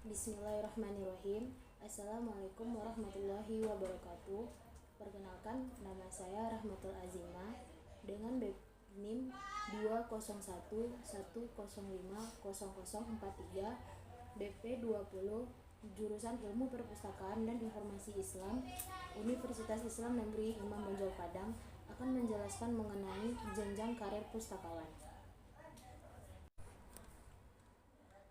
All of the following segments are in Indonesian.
Bismillahirrahmanirrahim. Assalamualaikum warahmatullahi wabarakatuh. Perkenalkan, nama saya Rahmatul Azima dengan NIM 20110500043 BP 20 jurusan Ilmu Perpustakaan dan Informasi Islam Universitas Islam Negeri Imam Bonjol Padang akan menjelaskan mengenai jenjang karir pustakawan.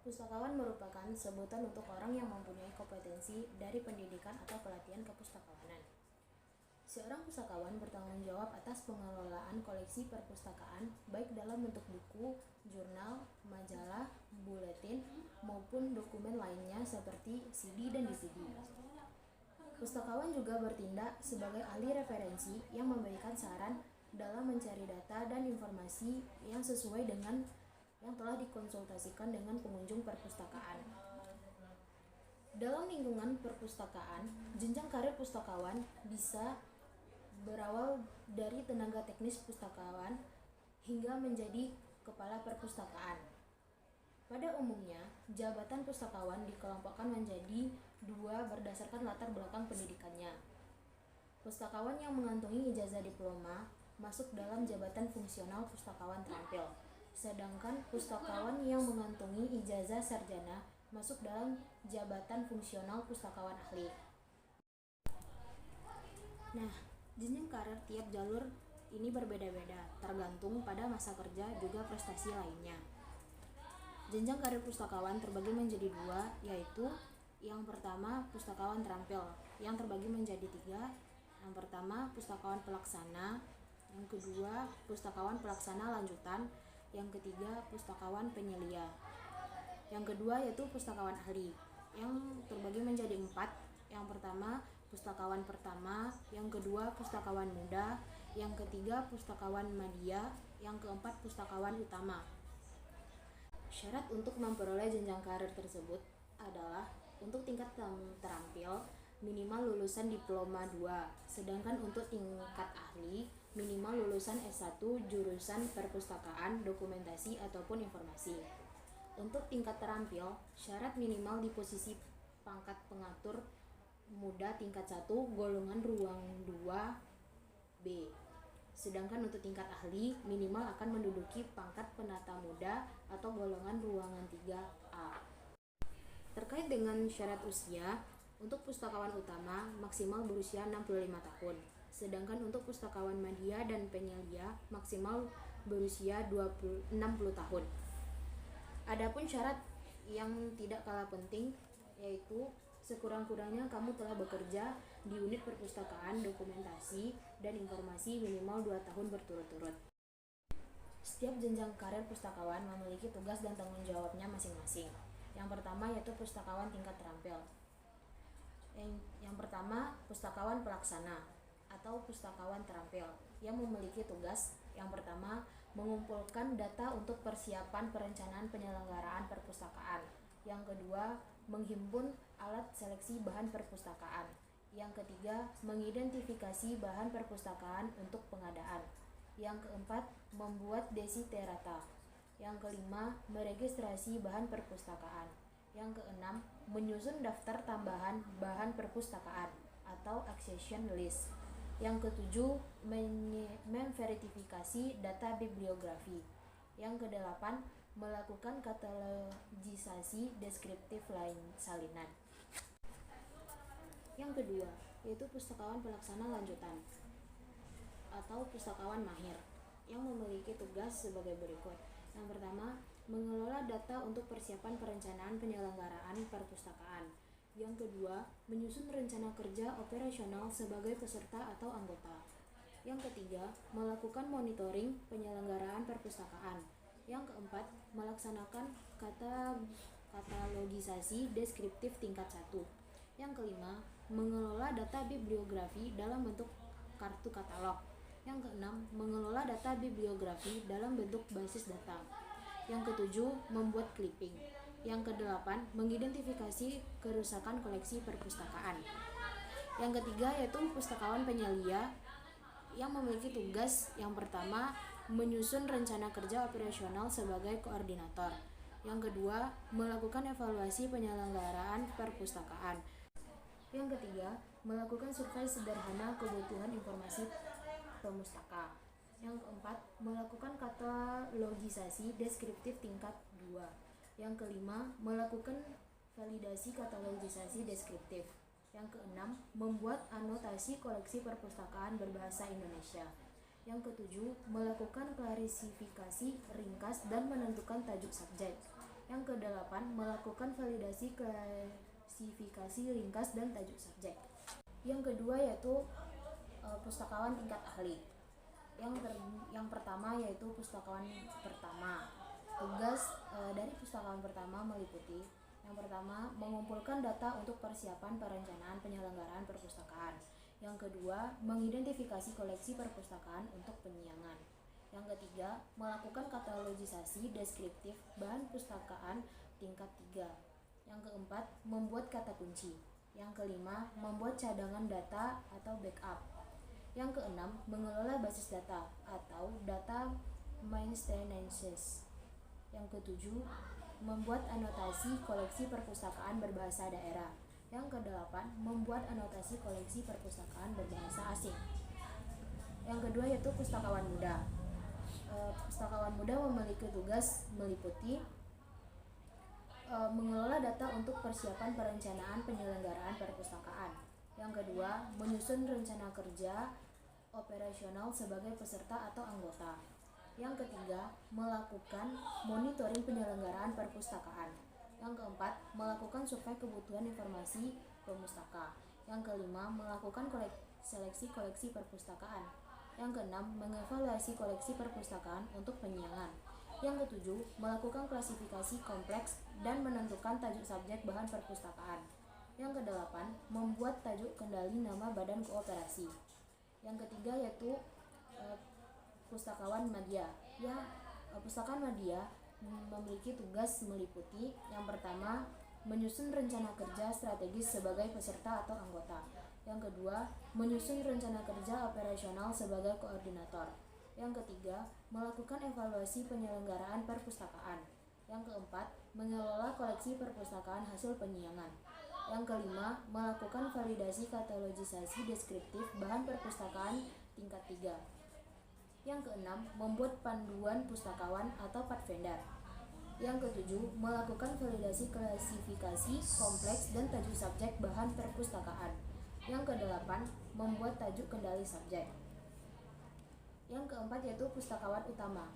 Pustakawan merupakan sebutan untuk orang yang mempunyai kompetensi dari pendidikan atau pelatihan kepustakawanan. Seorang pustakawan bertanggung jawab atas pengelolaan koleksi perpustakaan baik dalam bentuk buku, jurnal, majalah, buletin, maupun dokumen lainnya seperti CD dan DVD. Pustakawan juga bertindak sebagai ahli referensi yang memberikan saran dalam mencari data dan informasi yang sesuai dengan yang telah dikonsultasikan dengan pengunjung perpustakaan. Dalam lingkungan perpustakaan, jenjang karir pustakawan bisa berawal dari tenaga teknis pustakawan hingga menjadi kepala perpustakaan. Pada umumnya, jabatan pustakawan dikelompokkan menjadi dua berdasarkan latar belakang pendidikannya. Pustakawan yang mengantongi ijazah diploma masuk dalam jabatan fungsional pustakawan terampil. Sedangkan pustakawan yang mengantongi ijazah sarjana masuk dalam jabatan fungsional pustakawan ahli. Nah, jenjang karir tiap jalur ini berbeda-beda, tergantung pada masa kerja juga prestasi lainnya. Jenjang karir pustakawan terbagi menjadi dua, yaitu yang pertama pustakawan terampil, yang terbagi menjadi tiga. Yang pertama pustakawan pelaksana, yang kedua pustakawan pelaksana lanjutan, yang ketiga pustakawan penyelia. Yang kedua yaitu pustakawan ahli, yang terbagi menjadi 4. Yang pertama pustakawan pertama, yang kedua pustakawan muda, yang ketiga pustakawan madya, yang keempat pustakawan utama. Syarat untuk memperoleh jenjang karir tersebut adalah untuk tingkat terampil minimal lulusan diploma 2, sedangkan untuk tingkat ahli minimal lulusan S1 jurusan perpustakaan, dokumentasi ataupun informasi. Untuk tingkat terampil, syarat minimal di posisi pangkat pengatur muda tingkat 1 golongan ruang 2B. Sedangkan untuk tingkat ahli minimal akan menduduki pangkat penata muda atau golongan ruangan 3A. Terkait dengan syarat usia, untuk pustakawan utama maksimal berusia 65 tahun. Sedangkan untuk pustakawan madya dan penyelia maksimal berusia 60 tahun. Adapun syarat yang tidak kalah penting yaitu sekurang-kurangnya kamu telah bekerja di unit perpustakaan, dokumentasi, dan informasi minimal 2 tahun berturut-turut. Setiap jenjang karir pustakawan memiliki tugas dan tanggung jawabnya masing-masing. Yang pertama yaitu pustakawan tingkat terampil. Yang pertama pustakawan pelaksana atau pustakawan terampil yang memiliki tugas yang pertama mengumpulkan data untuk persiapan perencanaan penyelenggaraan perpustakaan. Yang kedua, menghimpun alat seleksi bahan perpustakaan. Yang ketiga, mengidentifikasi bahan perpustakaan untuk pengadaan. Yang keempat, membuat desiderata. Yang kelima, meregistrasi bahan perpustakaan. Yang keenam, menyusun daftar tambahan bahan perpustakaan atau accession list. Yang ketujuh, memverifikasi data bibliografi. Yang kedelapan, melakukan katalogisasi deskriptif salinan. Yang kedua, yaitu pustakawan pelaksana lanjutan atau pustakawan mahir yang memiliki tugas sebagai berikut. Yang pertama, mengelola data untuk persiapan perencanaan penyelenggaraan perpustakaan. Yang kedua, menyusun rencana kerja operasional sebagai peserta atau anggota. Yang ketiga, melakukan monitoring penyelenggaraan perpustakaan. Yang keempat, melaksanakan katalogisasi deskriptif tingkat 1. Yang kelima, mengelola data bibliografi dalam bentuk kartu katalog. Yang keenam, mengelola data bibliografi dalam bentuk basis data. Yang ketujuh, membuat clipping. Yang kedelapan, mengidentifikasi kerusakan koleksi perpustakaan. Yang ketiga yaitu pustakawan penyelia yang memiliki tugas yang pertama, menyusun rencana kerja operasional sebagai koordinator. Yang kedua, melakukan evaluasi penyelenggaraan perpustakaan. Yang ketiga, melakukan survei sederhana kebutuhan informasi pemustaka. Yang keempat, melakukan katalogisasi deskriptif tingkat 2. Yang kelima, melakukan validasi katalogisasi deskriptif. Yang keenam, membuat anotasi koleksi perpustakaan berbahasa Indonesia. Yang ketujuh, melakukan klasifikasi ringkas dan menentukan tajuk subjek. Yang kedelapan, melakukan validasi klasifikasi ringkas dan tajuk subjek. Yang kedua yaitu pustakawan tingkat ahli. Yang pertama yaitu pustakawan pertama. Tugas dari pustakawan pertama meliputi: yang pertama, mengumpulkan data untuk persiapan perencanaan penyelenggaraan perpustakaan. Yang kedua, mengidentifikasi koleksi perpustakaan untuk penyiangan. Yang ketiga, melakukan katalogisasi deskriptif bahan pustakaan tingkat 3. Yang keempat, membuat kata kunci. Yang kelima, membuat cadangan data atau backup. Yang keenam, mengelola basis data atau data maintenance. Yang ketujuh, membuat anotasi koleksi perpustakaan berbahasa daerah. Yang kedelapan, membuat anotasi koleksi perpustakaan berbahasa asing. Yang kedua yaitu pustakawan muda. Pustakawan muda memiliki tugas meliputi mengelola data untuk persiapan perencanaan penyelenggaraan perpustakaan. Yang kedua, menyusun rencana kerja operasional sebagai peserta atau anggota. Yang ketiga, melakukan monitoring penyelenggaraan perpustakaan. Yang keempat, melakukan survei kebutuhan informasi pemustaka. Yang kelima, melakukan seleksi koleksi perpustakaan. Yang keenam, mengevaluasi koleksi perpustakaan untuk penyiangan. Yang ketujuh, melakukan klasifikasi kompleks dan menentukan tajuk subjek bahan perpustakaan. Yang kedelapan, membuat tajuk kendali nama badan kooperasi. Yang ketiga yaitu pustakawan media. Pustakawan media memiliki tugas meliputi: yang pertama, menyusun rencana kerja strategis sebagai peserta atau anggota. Yang kedua, menyusun rencana kerja operasional sebagai koordinator. Yang ketiga, melakukan evaluasi penyelenggaraan perpustakaan. Yang keempat, mengelola koleksi perpustakaan hasil penyiangan. Yang kelima, melakukan validasi katalogisasi deskriptif bahan perpustakaan tingkat 3. Yang keenam, membuat panduan pustakawan atau Pathfinder. Yang ketujuh, melakukan validasi klasifikasi kompleks dan tajuk subjek bahan perpustakaan. Yang kedelapan, membuat tajuk kendali subjek. Yang keempat yaitu pustakawan utama.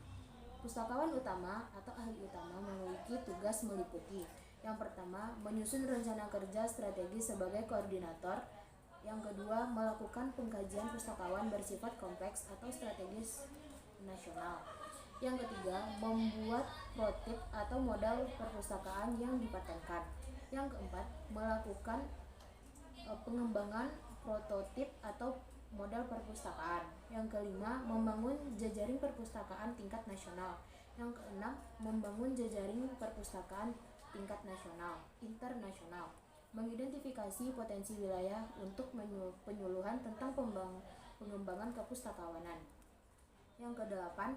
Pustakawan utama atau ahli utama memiliki tugas meliputi: yang pertama, menyusun rencana kerja strategis sebagai koordinator. Yang kedua, melakukan pengkajian pustakawan bersifat kompleks atau strategis nasional. Yang ketiga, membuat prototip atau modal perpustakaan yang dipatenkan. Yang keempat, melakukan pengembangan prototip atau modal perpustakaan. Yang kelima, membangun jejaring perpustakaan tingkat nasional. Yang keenam, membangun jejaring perpustakaan tingkat nasional, internasional. Mengidentifikasi potensi wilayah untuk penyuluhan tentang pengembangan kepustakawanan. Yang kedelapan,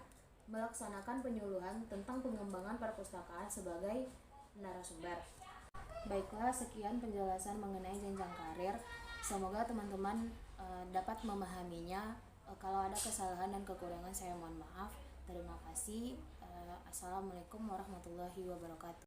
melaksanakan penyuluhan tentang pengembangan perpustakaan sebagai narasumber. Baiklah, sekian penjelasan mengenai jenjang karir. Semoga teman-teman dapat memahaminya. Kalau ada kesalahan dan kekurangan saya mohon maaf. Terima kasih. Assalamualaikum warahmatullahi wabarakatuh.